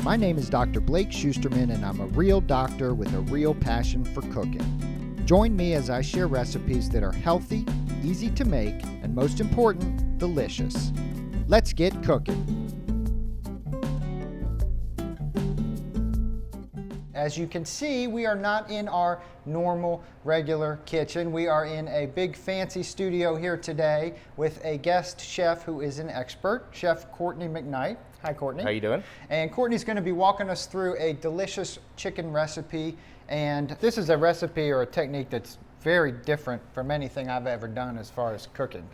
My name is Dr. Blake Schusterman, and I'm a real doctor with a real passion for cooking. Join me as I share recipes that are healthy, easy to make, and most important, delicious. Let's get cooking. As you can see, we are not in our normal, regular kitchen. We are in a big, fancy studio here today with a guest chef who is an expert, Chef Courtney McKnight. Hi, Courtney. How you doing? And Courtney's going to be walking us through a delicious chicken recipe. And this is a recipe or a technique that's very different from anything I've ever done as far as cooking.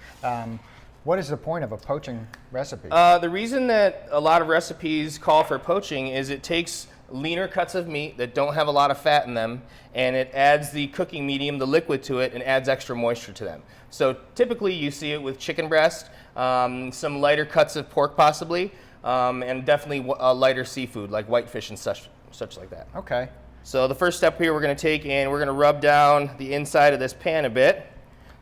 What is the point of a poaching recipe? The reason that a lot of recipes call for poaching is it takes leaner cuts of meat that don't have a lot of fat in them, and it adds the cooking medium, the liquid, to it and adds extra moisture to them. So typically you see it with chicken breast, some lighter cuts of pork possibly, and definitely lighter seafood like whitefish and such like that. Okay. So the first step here we're going to take and we're going to rub down the inside of this pan a bit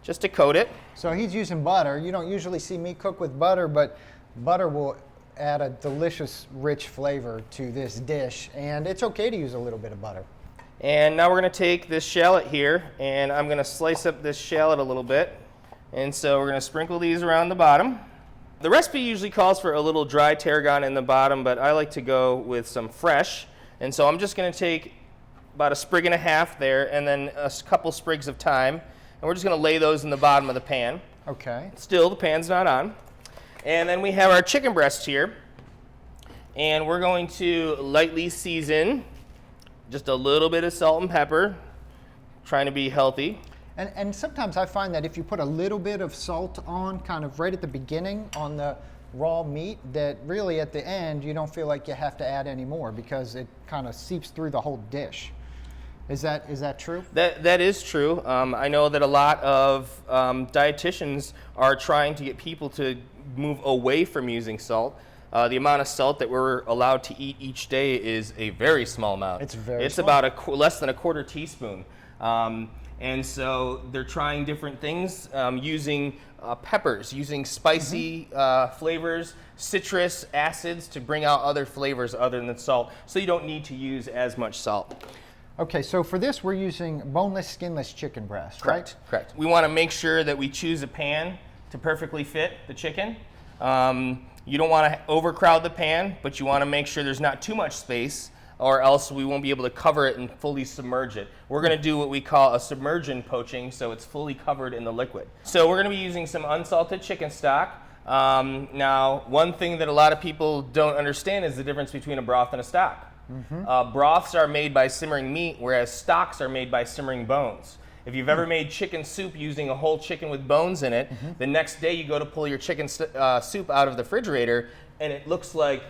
just to coat it. So he's using butter. You don't usually see me cook with butter, but butter will add a delicious, rich flavor to this dish, and it's okay to use a little bit of butter. And now we're going to take this shallot here, and I'm going to slice up this shallot a little bit. And so we're going to sprinkle these around the bottom. The recipe usually calls for a little dry tarragon in the bottom, but I like to go with some fresh. And so I'm just going to take about a sprig and a half there, and then a couple sprigs of thyme, and we're just going to lay those in the bottom of the pan. Okay. Still, the pan's not on. And then we have our chicken breast here, and we're going to lightly season, just a little bit of salt and pepper, trying to be healthy. And sometimes I find that if you put a little bit of salt on kind of right at the beginning on the raw meat, that really at the end you don't feel like you have to add any more because it kind of seeps through the whole dish. Is that true? That is true. I know that a lot of dietitians are trying to get people to move away from using salt. The amount of salt that we're allowed to eat each day is a very small amount. It's very It's small. about less than a quarter teaspoon. And so they're trying different things, using peppers, using spicy flavors, citrus acids to bring out other flavors other than salt, so you don't need to use as much salt. Okay, so for this we're using boneless, skinless chicken breast, right? Correct. We want to make sure that we choose a pan to perfectly fit the chicken. You don't want to overcrowd the pan, but you want to make sure there's not too much space, or else we won't be able to cover it and fully submerge it. We're going to do what we call a submersion poaching, so it's fully covered in the liquid. So we're going to be using some unsalted chicken stock. Now, one thing that a lot of people don't understand is the difference between a broth and a stock. Broths are made by simmering meat, whereas stocks are made by simmering bones. If you've ever made chicken soup using a whole chicken with bones in it, the next day you go to pull your chicken soup out of the refrigerator and it looks like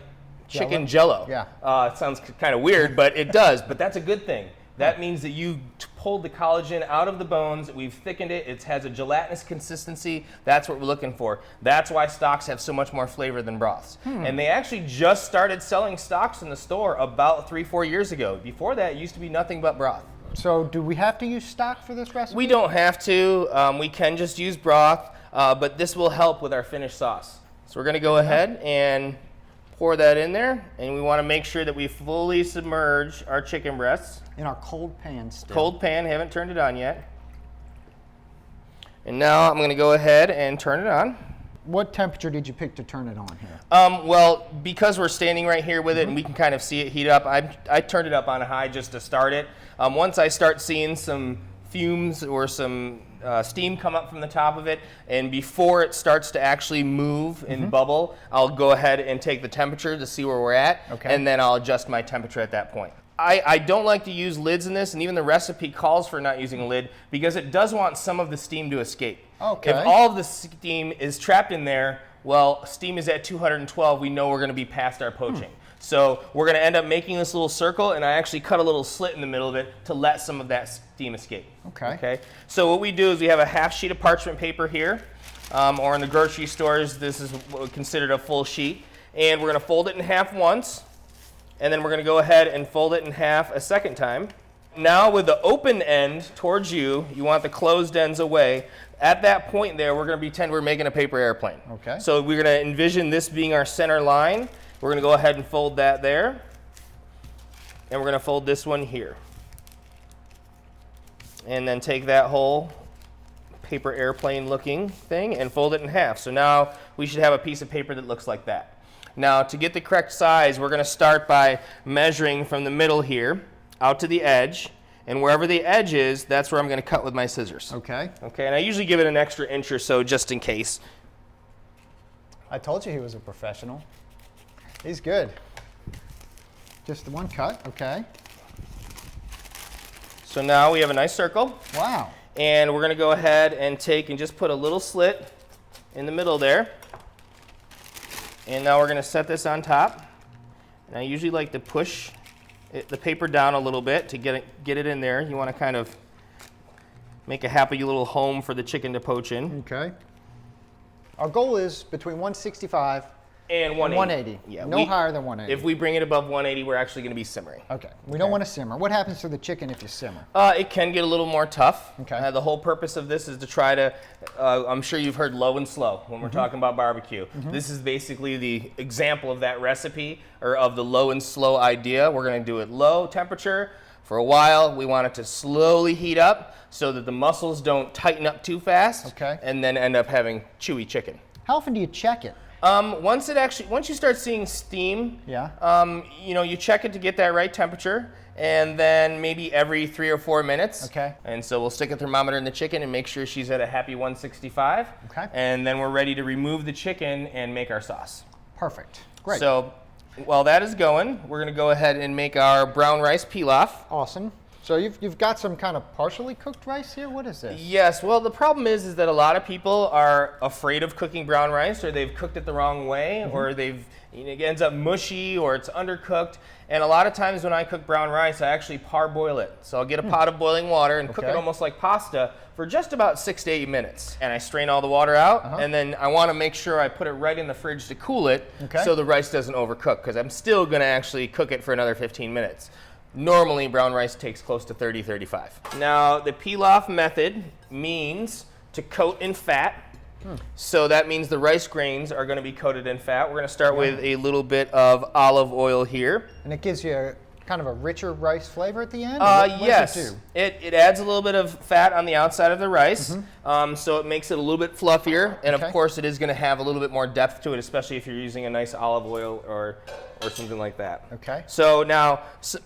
chicken jello. Yeah. It sounds kind of weird, but it does. But that's a good thing. That means that you pulled the collagen out of the bones, we've thickened it, it has a gelatinous consistency. That's what we're looking for. That's why stocks have so much more flavor than broths. And they actually just started selling stocks in the store about 3-4 years ago. Before that, it used to be nothing but broth. So do we have to use stock for this recipe? We don't have to. We can just use broth, but this will help with our finished sauce. So we're going to go ahead and pour that in there, and we want to make sure that we fully submerge our chicken breasts. In our cold pan still. Cold pan, haven't turned it on yet. And now I'm going to go ahead and turn it on. What temperature did you pick to turn it on here? Well, because we're standing right here with it and we can kind of see it heat up, I turned it up on high just to start it. Once I start seeing some fumes or some steam come up from the top of it, and before it starts to actually move and bubble, I'll go ahead and take the temperature to see where we're at, and then I'll adjust my temperature at that point. I don't like to use lids in this, and even the recipe calls for not using a lid because it does want some of the steam to escape. Okay. If all of the steam is trapped in there, well, steam is at 212, we know we're going to be past our poaching. So we're going to end up making this little circle, and I actually cut a little slit in the middle of it to let some of that steam escape. Okay. So what we do is we have a half sheet of parchment paper here, or in the grocery stores, this is considered a full sheet. And we're going to fold it in half once, and then we're going to go ahead and fold it in half a second time. Now with the open end towards you, you want the closed ends away. At that point there, we're going to pretend we're making a paper airplane. Okay. So we're going to envision this being our center line. We're going to go ahead and fold that there. and we're going to fold this one here. And then take that whole paper airplane looking thing and fold it in half. So now we should have a piece of paper that looks like that. Now to get the correct size, we're going to start by measuring from the middle here out to the edge, and wherever the edge is, that's where I'm going to cut with my scissors. Okay. Okay, and I usually give it an extra inch or so just in case. I told you he was a professional. He's good. Just the one cut, okay. So now we have a nice circle. Wow. And we're going to go ahead and take and just put a little slit in the middle there. And now we're going to set this on top. And I usually like to push the paper down a little bit to get it in there. You want to kind of make a happy little home for the chicken to poach in. Okay. Our goal is between 165 and 180. Yeah, no higher than 180. If we bring it above 180, we're actually going to be simmering. Okay. We don't want to simmer. What happens to the chicken if you simmer? It can get a little more tough. Okay. The whole purpose of this is to try to, I'm sure you've heard low and slow when we're talking about barbecue. This is basically the example of that recipe, or of the low and slow idea. We're going to do it low temperature for a while. We want it to slowly heat up so that the muscles don't tighten up too fast. Okay. And then end up having chewy chicken. How often do you check it? Once you start seeing steam, Yeah. you check it to get that right temperature, and then maybe every 3 or 4 minutes. Okay. And so we'll stick a thermometer in the chicken and make sure she's at a happy 165. Okay. And then we're ready to remove the chicken and make our sauce. Perfect. Great. So while that is going, we're going to go ahead and make our brown rice pilaf. Awesome. So you've got some kind of partially cooked rice here? What is this? Yes, well the problem is that a lot of people are afraid of cooking brown rice, or they've cooked it the wrong way, or it ends up mushy, or it's undercooked. And a lot of times when I cook brown rice, I actually parboil it. So I'll get a pot of boiling water and cook it almost like pasta for just about 6 to 8 minutes. And I strain all the water out, and then I want to make sure I put it right in the fridge to cool it so the rice doesn't overcook, because I'm still going to actually cook it for another 15 minutes. Normally, brown rice takes close to 30, 35. Now, the Pilaf method means to coat in fat. So that means the rice grains are going to be coated in fat. We're going to start with a little bit of olive oil here. And it gives you kind of a richer rice flavor at the end? Yes. Does It adds a little bit of fat on the outside of the rice, so it makes it a little bit fluffier. And of course, it is going to have a little bit more depth to it, especially if you're using a nice olive oil or something like that. Okay. So now,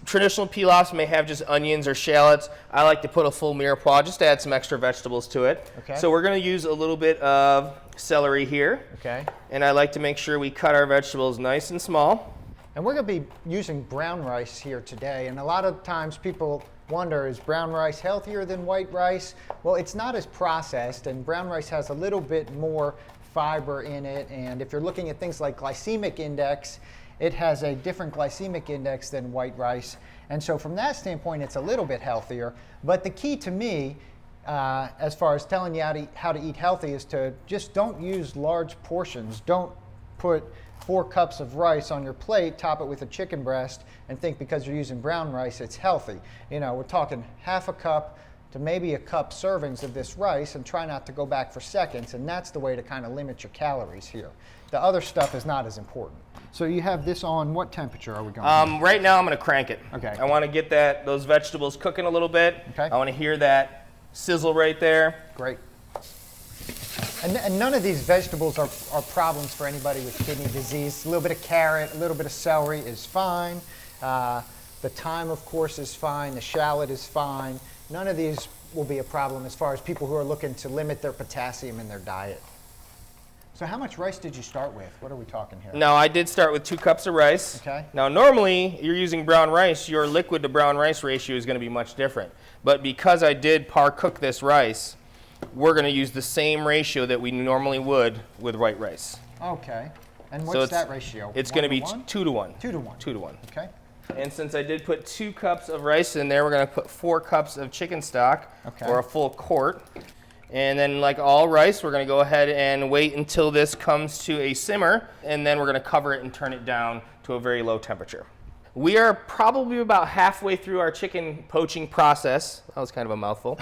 traditional pilafs may have just onions or shallots. I like to put a full mirepoix just to add some extra vegetables to it. Okay. So we're going to use a little bit of celery here. Okay. And I like to make sure we cut our vegetables nice and small. And we're going to be using brown rice here today. And a lot of times people wonder, is brown rice healthier than white rice? Well, it's not as processed, and brown rice has a little bit more fiber in it. And if you're looking at things like glycemic index, it has a different glycemic index than white rice. And so from that standpoint, it's a little bit healthier. But the key to me, as far as telling you how to eat healthy, is to just don't use large portions. Don't put 4 cups of rice on your plate, top it with a chicken breast, and think because you're using brown rice, it's healthy. You know, we're talking half a cup to maybe a cup servings of this rice, and try not to go back for seconds, and that's the way to kind of limit your calories here. The other stuff is not as important. So you have this on what temperature are we going? Right now I'm going to crank it. Okay. I want to get those vegetables cooking a little bit. Okay. I want to hear that sizzle right there. Great. And none of these vegetables are problems for anybody with kidney disease. A little bit of carrot, a little bit of celery is fine. The thyme, of course, is fine. The shallot is fine. None of these will be a problem as far as people who are looking to limit their potassium in their diet. So how much rice did you start with? What are we talking here? Now, I did start with 2 cups of rice. Okay. Now, normally, you're using brown rice, your liquid to brown rice ratio is going to be much different. But because I did par-cook this rice, we're going to use the same ratio that we normally would with white rice. Okay. And what's that ratio? It's going to be 2 to 1. 2 to 1. 2 to 1. Okay. And since I did put 2 cups of rice in there, we're going to put 4 cups of chicken stock, or a full quart. And then, like all rice, we're going to go ahead and wait until this comes to a simmer, and then we're going to cover it and turn it down to a very low temperature. We are probably about halfway through our chicken poaching process. That was kind of a mouthful.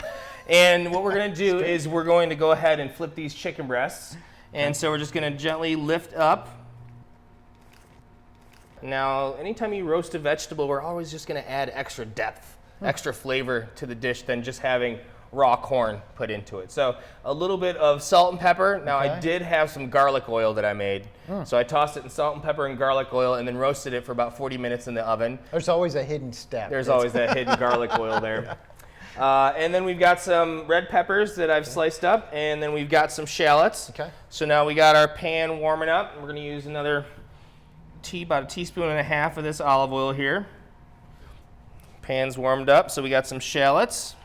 And what we're going to do is we're going to go ahead and flip these chicken breasts. And so we're just going to gently lift up Now, anytime you roast a vegetable, we're always just going to add extra depth, extra flavor to the dish than just having raw corn put into it. So a little bit of salt and pepper. Now, I did have some garlic oil that I made. So I tossed it in salt and pepper and garlic oil and then roasted it for about 40 minutes in the oven. There's always a hidden step. There's always that hidden garlic oil there. And then we've got some red peppers that I've sliced up, and then we've got some shallots. Okay. So now we got our pan warming up. We're going to use about a teaspoon and a half of this olive oil here. Pan's warmed up, so we got some shallots.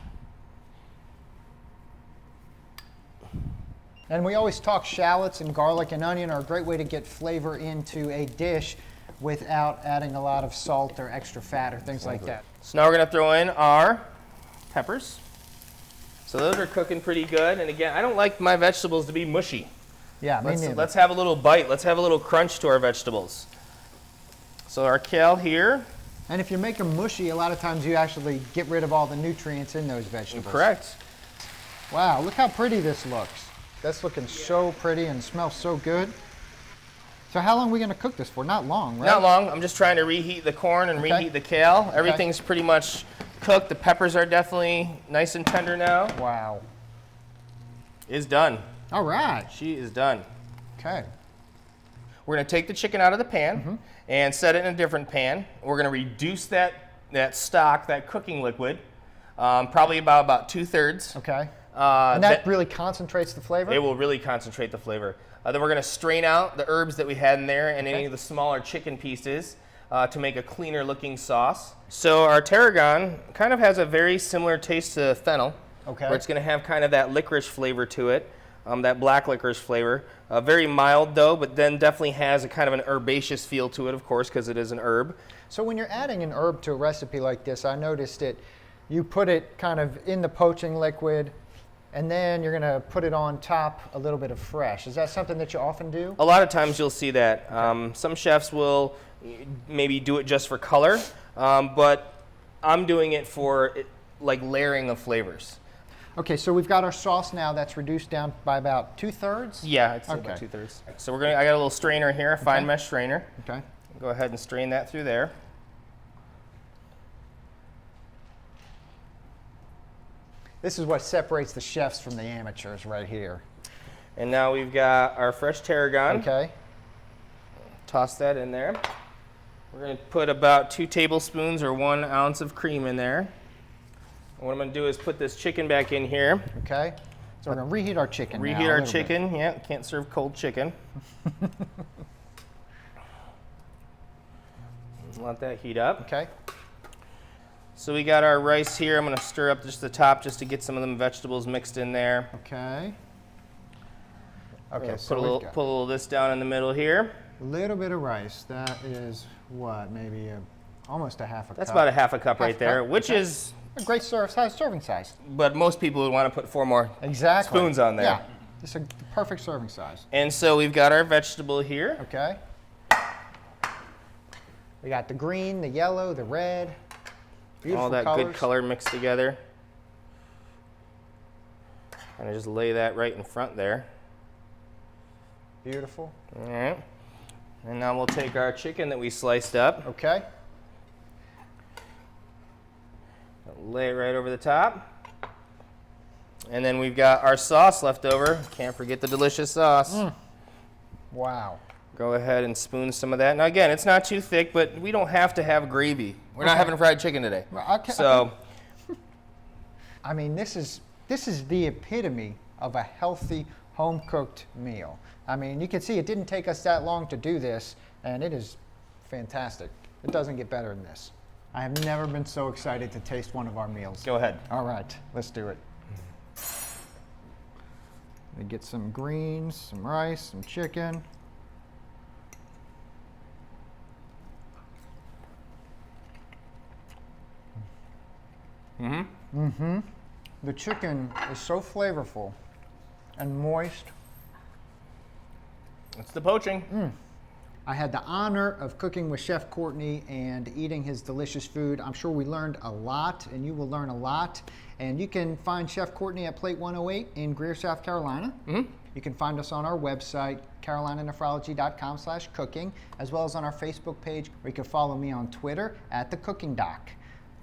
And we always talk shallots and garlic and onion are a great way to get flavor into a dish without adding a lot of salt or extra fat or things like that. So now we're going to throw in our peppers. So those are cooking pretty good. And again, I don't like my vegetables to be mushy. Yeah, me neither. Let's have a little bite. Let's have a little crunch to our vegetables. So our kale here. And if you make them mushy, a lot of times you actually get rid of all the nutrients in those vegetables. Correct. Wow, look how pretty this looks. That's looking so pretty and smells so good. So how long are we going to cook this for? Not long, right? Not long. I'm just trying to reheat the corn and reheat the kale. Everything's pretty much cooked. The peppers are definitely nice and tender now. Wow. Is done. All right. She is done. Okay. We're going to take the chicken out of the pan and set it in a different pan. We're going to reduce that stock, that cooking liquid, probably about 2/3. Okay. And that really concentrates the flavor? It will really concentrate the flavor. Then we're going to strain out the herbs that we had in there and any of the smaller chicken pieces to make a cleaner looking sauce. So our tarragon kind of has a very similar taste to fennel, where it's going to have kind of that licorice flavor to it, that black licorice flavor. Very mild though, but then definitely has a kind of an herbaceous feel to it, of course, because it is an herb. So when you're adding an herb to a recipe like this, I noticed that you put it kind of in the poaching liquid, and then you're going to put it on top a little bit of fresh. Is that something that you often do? A lot of times you'll see that. Some chefs will maybe do it just for color, but I'm doing it for like layering of flavors. Okay, so we've got our sauce now that's reduced down by about 2/3? Yeah, it's about 2/3. So I got a little strainer here, a fine mesh strainer. Okay. Go ahead and strain that through there. This is what separates the chefs from the amateurs right here. And now we've got our fresh tarragon. Okay. Toss that in there. We're going to put about 2 tablespoons or 1 ounce of cream in there. And what I'm going to do is put this chicken back in here. Okay. So we're going to reheat our chicken now. Reheat our chicken. Yeah, can't serve cold chicken. Let that heat up. Okay. So we got our rice here. I'm going to stir up just the top just to get some of them vegetables mixed in there. Okay. Okay, Put a little of this down in the middle here. A little bit of rice. That is what, maybe almost a half a cup. That's about a half a cup right there, which is a great serving size. But most people would want to put 4 more spoons on there. Yeah, it's a perfect serving size. And so we've got our vegetable here. Okay. We got the green, the yellow, the red. Beautiful all that colors. Good color mixed together. And I just lay that right in front there. Beautiful. All right. And now we'll take our chicken that we sliced up. Okay. Lay it right over the top. And then we've got our sauce left over. Can't forget the delicious sauce. Wow. Go ahead and spoon some of that. Now again, it's not too thick, but we don't have to have gravy. We're not having fried chicken today. So, I mean, this is the epitome of a healthy home-cooked meal. I mean, you can see it didn't take us that long to do this, and it is fantastic. It doesn't get better than this. I have never been so excited to taste one of our meals. Go ahead. All right, let's do it. We get some greens, some rice, some chicken. The chicken is so flavorful and moist. It's the poaching. I had the honor of cooking with Chef Courtney and eating his delicious food. I'm sure we learned a lot, and you will learn a lot. And you can find Chef Courtney at Plate 108 in Greer, South Carolina. You can find us on our website, carolinanephrology.com/cooking, as well as on our Facebook page, where you can follow me on Twitter @TheCookingDoc.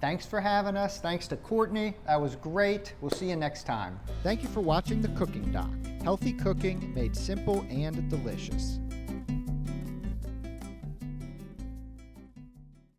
Thanks for having us. Thanks to Courtney. That was great. We'll see you next time. Thank you for watching The Cooking Doc. Healthy cooking made simple and delicious.